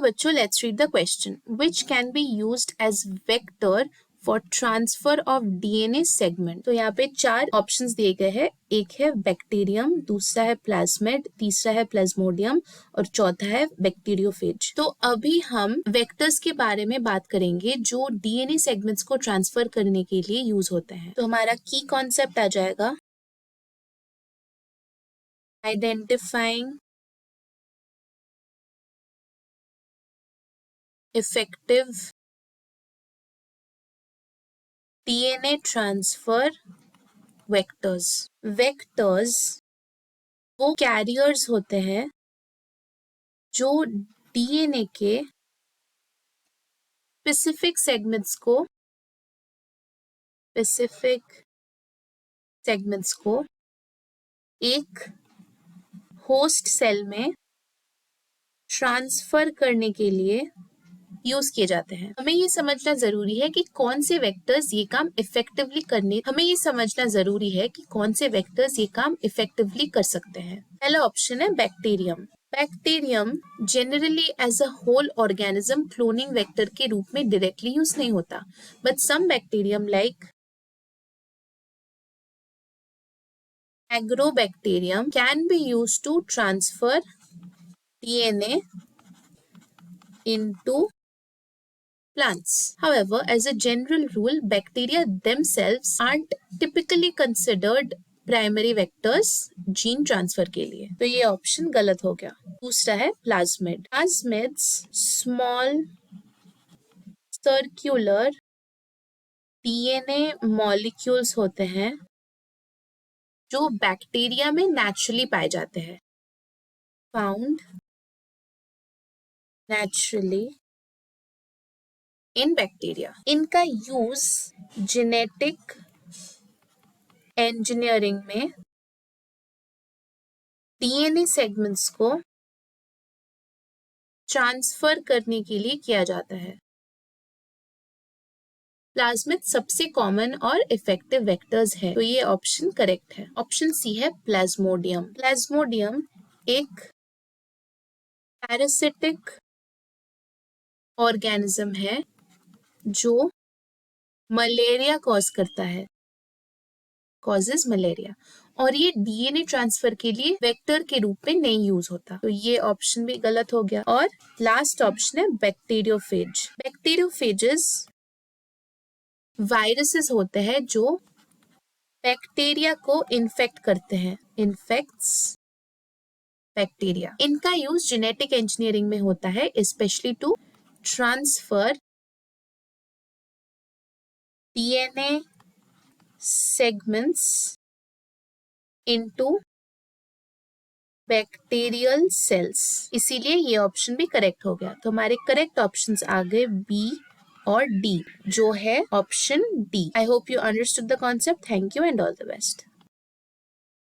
बच्चों let's read the question. Which can be used as vector for transfer of DNA segment. तो यहाँ पे 4 options दिए गए हैं. एक है बैक्टीरियम, दूसरा है प्लाज्मिड, तीसरा है प्लाज्मोडियम और चौथा है बैक्टीरियोफेज. तो अभी हम वेक्टर्स के बारे में बात करेंगे जो डीएनए सेगमेंट्स को ट्रांसफर करने के लिए यूज होते हैं. तो हमारा की कॉन्सेप्ट आ जाएगा identifying effective DNA transfer vectors. Vectors वो कैरियर्स होते हैं जो डीएनए के स्पेसिफिक सेगमेंट्स को एक होस्ट सेल में ट्रांसफर करने के लिए यूज किए जाते हैं. हमें ये समझना जरूरी है कि कौन से वेक्टर्स ये काम इफेक्टिवली कर सकते हैं. पहला ऑप्शन है bacterium. Bacterium generally as a whole organism cloning vector के रूप में डायरेक्टली यूज नहीं होता, but some bacterium like agrobacterium can be used to transfer DNA into plants. However, as a general rule, bacteria themselves aren't typically considered primary vectors gene transfer के लिए. तो ये option गलत हो गया. दूसरा है plasmid. Plasmids small circular DNA molecules होते हैं जो बैक्टीरिया में नेचुरली पाए जाते हैं. Found naturally in bacteria. इनका यूज जेनेटिक इंजीनियरिंग में डीएनए सेगमेंट्स को ट्रांसफर करने के लिए किया जाता है. प्लाज्मिड सबसे कॉमन और इफेक्टिव वेक्टर्स है, तो ये ऑप्शन करेक्ट है. ऑप्शन सी है प्लाज्मोडियम. प्लाज्मोडियम एक पैरासिटिक ऑर्गेनिज्म है जो मलेरिया कॉज करता है, कॉजेज मलेरिया, और ये डीएनए ट्रांसफर के लिए वेक्टर के रूप में नहीं यूज होता. तो ये ऑप्शन भी गलत हो गया. और लास्ट ऑप्शन है बैक्टीरियोफेज. बैक्टीरियोफेजेस वायरसेस होते हैं जो बैक्टीरिया को इन्फेक्ट करते हैं, इन्फेक्ट्स बैक्टीरिया. इनका यूज जेनेटिक इंजीनियरिंग में होता है, specially to transfer DNA segments into bacterial cells. इसीलिए ये ऑप्शन भी करेक्ट हो गया. तो हमारे करेक्ट ऑप्शंस आ गए बी और डी, जो है option D. I hope you understood the concept. Thank you and all the best.